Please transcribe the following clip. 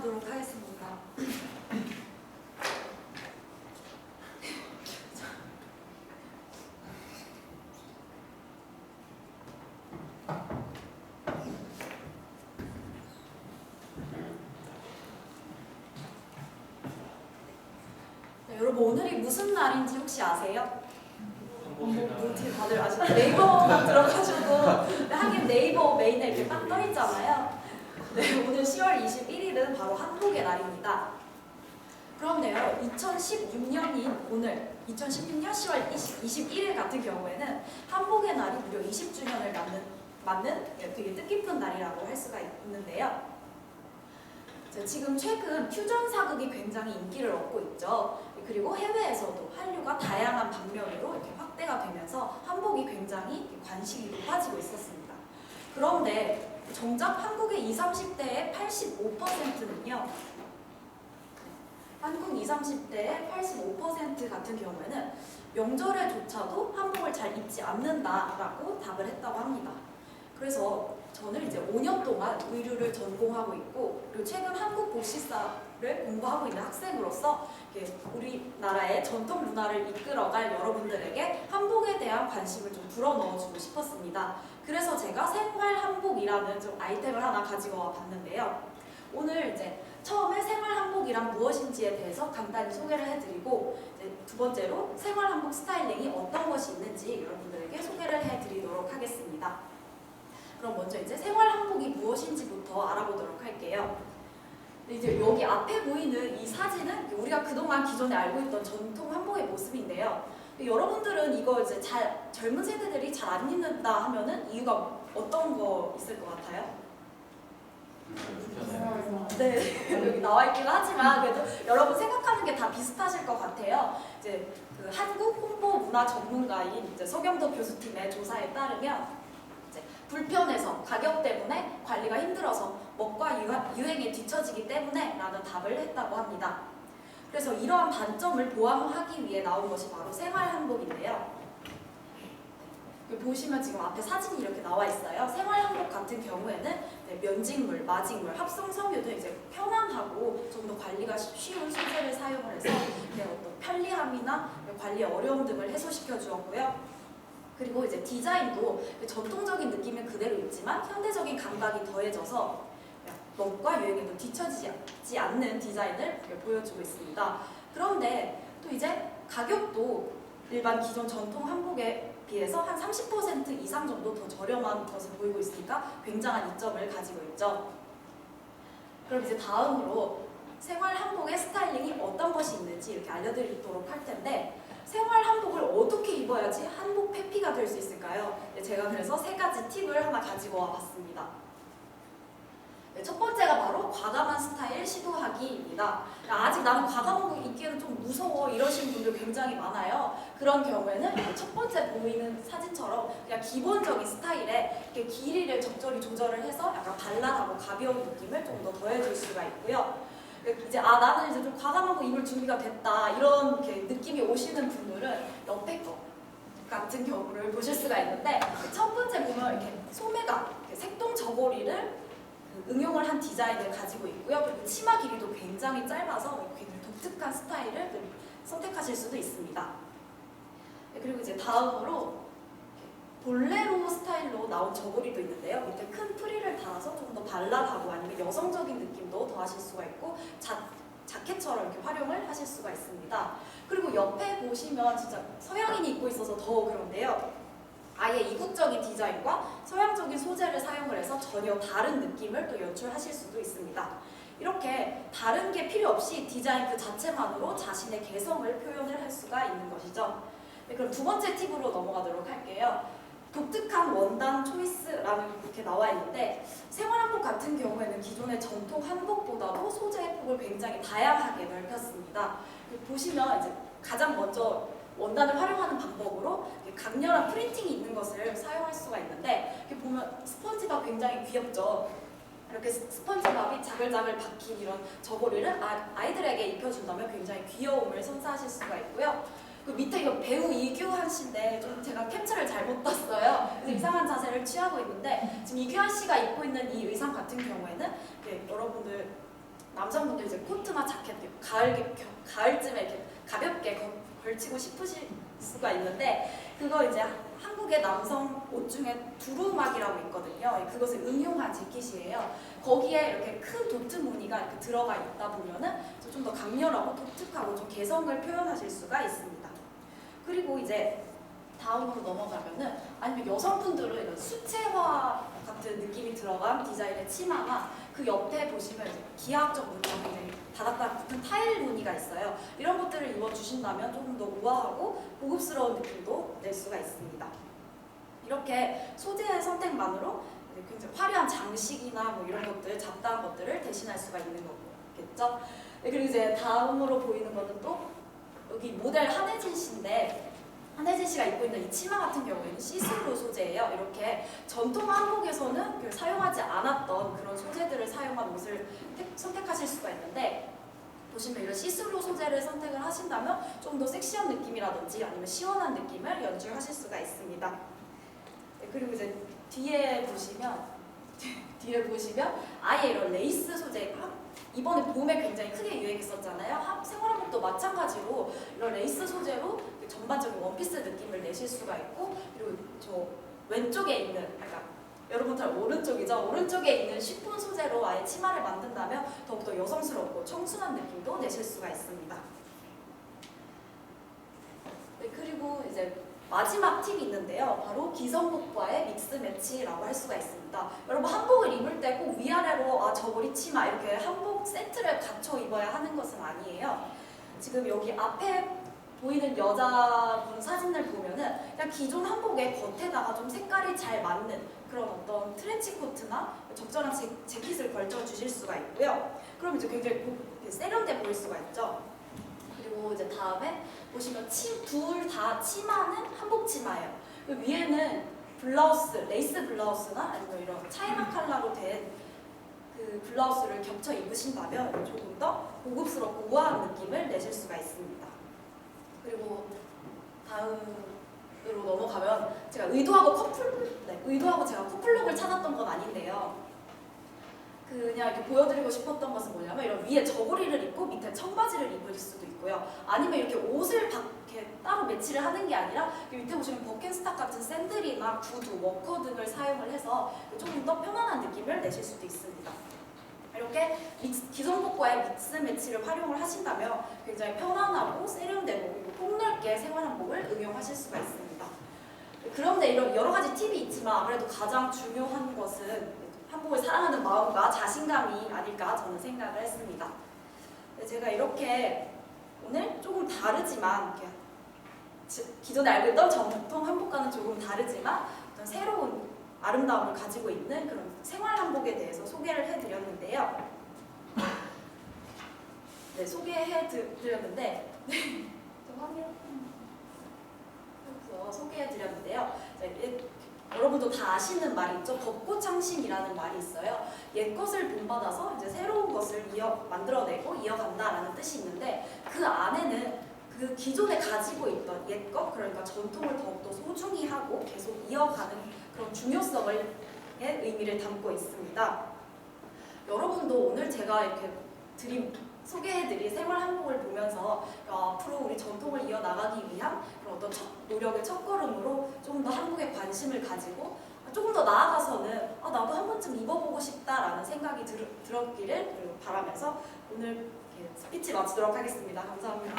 시작하도록 하겠습니다. 네, 여러분 오늘이 무슨 날인지 혹시 아세요? 어떻게 다들 아시나요? 네이버 들어가셔도 하긴 네이버 메인에 이렇게 딱 떠있잖아요. 네, 오늘 10월 21일은 바로 한복의 날입니다. 그런데요, 2016년인 오늘 2016년 10월 21일 같은 경우에는 한복의 날이 무려 20주년을 맞는 되게 뜻깊은 날이라고 할 수가 있는데요. 지금 최근 퓨전 사극이 굉장히 인기를 얻고 있죠. 그리고 해외에서도 한류가 다양한 방면으로 이렇게 확대가 되면서 한복이 굉장히 관심이 높아지고 있었습니다. 그런데 정작 한국의 20, 30대의 85%는요. 한국 20, 30대의 85% 같은 경우에는 명절에조차도 한복을 잘 입지 않는다라고 답을 했다고 합니다. 그래서 저는 이제 5년 동안 의류를 전공하고 있고 그리고 최근 한국 복식사를 공부하고 있는 학생으로서 우리나라의 전통 문화를 이끌어갈 여러분들에게 한복에 대한 관심을 좀 불어넣어주고 싶었습니다. 그래서 제가 생활 한복이라는 좀 아이템을 하나 가지고 와봤는데요. 오늘 이제 처음에 생활 한복이란 무엇인지에 대해서 간단히 소개를 해드리고 이제 두 번째로 생활 한복 스타일링이 어떤 것이 있는지 여러분들에게 소개를 해드리도록 하겠습니다. 그럼 먼저 이제 생활 한복이 무엇인지부터 알아보도록 할게요. 이제 여기 앞에 보이는 이 사진은 우리가 그동안 기존에 알고 있던 전통 한복의 모습인데요. 여러분들은 이거 이제 젊은 세대들이 잘 안 입는다 하면은 이유가 어떤 거 있을 것 같아요? 네, 여기 나와 있긴 하지만 그래도 여러분 생각하는 게 다 비슷하실 것 같아요. 이제 그 한국 홍보 문화 전문가인 이제 서경도 교수팀의 조사에 따르면 불편해서 가격 때문에 관리가 힘들어서 먹과 유행에 뒤처지기 때문에 라는 답을 했다고 합니다. 그래서 이러한 단점을 보완하기 위해 나온 것이 바로 생활 한복인데요. 보시면 지금 앞에 사진이 이렇게 나와 있어요. 생활 한복 같은 경우에는 면직물, 마직물, 합성 섬유 등 이제 편안하고 좀 더 관리가 쉬운 소재를 사용을 해서 어떤 편리함이나 관리 어려움 등을 해소시켜 주었고요. 그리고 이제 디자인도 전통적인 느낌은 그대로 있지만 현대적인 감각이 더해져서 멋과 유행에도 뒤처지지 않는 디자인을 보여주고 있습니다. 그런데 또 이제 가격도 일반 기존 전통 한복에 비해서 한 30% 이상 정도 더 저렴한 것을 보이고 있으니까 굉장한 이점을 가지고 있죠. 그럼 이제 다음으로 생활 한복의 스타일링이 어떤 것이 있는지 이렇게 알려드리도록 할 텐데 생활 한복을 어떻게 입어야지 한복 페피가 될 수 있을까요? 제가 그래서 3가지 팁을 하나 가지고 와봤습니다. 첫 번째가 바로 과감한 스타일 시도하기입니다. 아직 나는 과감한 거 입기에는 좀 무서워 이러시는 분들 굉장히 많아요. 그런 경우에는 첫 번째 보이는 사진처럼 그냥 기본적인 스타일에 이렇게 길이를 적절히 조절을 해서 약간 발랄하고 가벼운 느낌을 좀 더 더해줄 수가 있고요. 이제 나는 이제 좀 과감한 거 입을 준비가 됐다 이런 느낌이 오시는 분들은 옆에 거 같은 경우를 보실 수가 있는데 첫 번째 보면 이렇게 소매가 색동 저고리를 응용을 한 디자인을 가지고 있고요. 그리고 치마 길이도 굉장히 짧아서 굉장히 독특한 스타일을 선택하실 수도 있습니다. 그리고 이제 다음으로 볼레로 스타일로 나온 저고리도 있는데요. 이렇게 큰 프릴을 달아서 좀 더 발랄하고 아니면 여성적인 느낌도 더하실 수가 있고 자켓처럼 이렇게 활용을 하실 수가 있습니다. 그리고 옆에 보시면 진짜 서양인이 입고 있어서 더 그런데요. 아예 이국적인 디자인과 서양적인 소재를 사용을 해서 전혀 다른 느낌을 또 연출하실 수도 있습니다. 이렇게 다른 게 필요 없이 디자인 그 자체만으로 자신의 개성을 표현을 할 수가 있는 것이죠. 네, 그럼 두 번째 팁으로 넘어가도록 할게요. 독특한 원단 초이스라는 이렇게 나와 있는데 생활 한복 같은 경우에는 기존의 전통 한복보다도 소재의 폭을 굉장히 다양하게 넓혔습니다. 보시면 이제 가장 먼저 원단을 활용하는 방법으로 강렬한 프린팅이 있는 것을 사용할 수가 있는데 이렇게 보면 스펀지밥 굉장히 귀엽죠. 이렇게 스펀지밥이 자글자글 박힌 이런 저고리를 아이들에게 입혀준다면 굉장히 귀여움을 선사하실 수가 있고요. 그 밑에 이거 배우 이규환 씨인데 좀 제가 캡처를 잘못 땄어요. 그래서 이상한 자세를 취하고 있는데 지금 이규환 씨가 입고 있는 이 의상 같은 경우에는 여러분들 남성분들 이제 코트나 자켓 가을쯤에 이렇게 가볍게 걸치고 싶으실 수가 있는데 그거 이제 한국의 남성 옷 중에 두루마기라고 있거든요. 그것을 응용한 재킷이에요. 거기에 이렇게 큰 도트 무늬가 이렇게 들어가 있다 보면은 좀 더 강렬하고 독특하고 좀 개성을 표현하실 수가 있습니다. 그리고 이제 다음으로 넘어가면은 아니면 여성분들은 이런 수채화 같은 느낌이 들어간 디자인의 치마나 그 옆에 보시면 이제 기하학적 무늬가 굉장히 다닥다닥 붙은 타일 무늬가 있어요. 이런 것들을 입어주신다면 조금 더 우아하고 고급스러운 느낌도 낼 수가 있습니다. 이렇게 소재의 선택만으로 굉장히 화려한 장식이나 뭐 이런 것들, 잡다한 것들을 대신할 수가 있는 거겠죠. 그리고 이제 다음으로 보이는 거는 또 여기 모델 한혜진 씨인데 한혜진 씨가 입고 있는 이 치마 같은 경우에는 시스루 소재예요. 이렇게 전통 한복에서는 사용하지 않았던 그런 소재들을 사용한 옷을 선택하실 수가 있는데 보시면 이런 시스루 소재를 선택을 하신다면 좀 더 섹시한 느낌이라든지 아니면 시원한 느낌을 연출하실 수가 있습니다. 그리고 이제 뒤에 보시면 아예 이런 레이스 소재 이번에 봄에 굉장히 크게 유행했었잖아요. 생활한복도 마찬가지로 이런 레이스 소재로 전반적인 원피스 느낌을 내실 수가 있고 그리고 저 왼쪽에 있는 여러분들 오른쪽이죠. 오른쪽에 있는 쉬폰 소재로 아예 치마를 만든다면 더욱더 여성스럽고 청순한 느낌도 내실 수가 있습니다. 네, 그리고 이제 마지막 팁이 있는데요. 바로 기성복과의 믹스 매치라고 할 수가 있습니다. 여러분 한복을 입을 때 꼭 위아래로 저 머리 치마 이렇게 한복 세트를 갖춰 입어야 하는 것은 아니에요. 지금 여기 앞에 보이는 여자분 사진을 보면은 그냥 기존 한복의 겉에다가 좀 색깔이 잘 맞는 그런 어떤 트렌치 코트나 적절한 재킷을 걸쳐 주실 수가 있고요. 그럼 이제 굉장히 세련돼 보일 수가 있죠. 그리고 이제 다음에 보시면 둘 다 치마는 한복 치마예요. 그 위에는 블라우스, 레이스 블라우스나 아니면 이런 차이나 컬러로 된 그 블라우스를 겹쳐 입으신다면 조금 더 고급스럽고 우아한 느낌을 내실 수가 있습니다. 그리고 다음으로 넘어가면 제가 의도하고 제가 커플룩을 찾았던 건 아닌데요. 그냥 이렇게 보여드리고 싶었던 것은 뭐냐면 이런 위에 저고리를 입고 밑에 청바지를 입을 수도 있고요. 아니면 이렇게 옷을 이렇게 따로 매치를 하는 게 아니라 밑에 보시면 버켄스탁 같은 샌들이나 구두, 워커 등을 사용을 해서 조금 더 편안한 느낌을 내실 수도 있습니다. 이렇게 기성복과의 믹스 매치를 활용을 하신다면 굉장히 편안하고 세련되고 그리고 폭넓게 생활한복을 응용하실 수가 있습니다. 그런데 이런 여러 가지 팁이 있지만 아무래도 가장 중요한 것은 한복을 사랑하는 마음과 자신감이 아닐까 저는 생각을 했습니다. 제가 이렇게 오늘 조금 다르지만 기존에 알고 있던 정통 한복과는 조금 다르지만 어떤 새로운 아름다움을 가지고 있는 그런 생활 한복에 대해서 소개를 해드렸는데요. 네, 소개해드렸는데요. 여러분도 다 아시는 말이 있죠. 벚꽃창신이라는 말이 있어요. 옛 것을 본받아서 이제 새로운 것을 만들어내고 이어간다라는 뜻이 있는데 그 안에는 그 기존에 가지고 있던 옛 것, 그러니까 전통을 더욱더 소중히 하고 계속 이어가는 그런 중요성의 의미를 담고 있습니다. 여러분도 오늘 제가 이렇게 소개해드린 생활 한복을 보면서 앞으로 우리 전통을 이어나가기 위한 그런 어떤 노력의 첫걸음으로 조금 더 한복에 관심을 가지고 조금 더 나아가서는 나도 한 번쯤 입어보고 싶다라는 생각이 들었기를 바라면서 오늘 스피치 마치도록 하겠습니다. 감사합니다.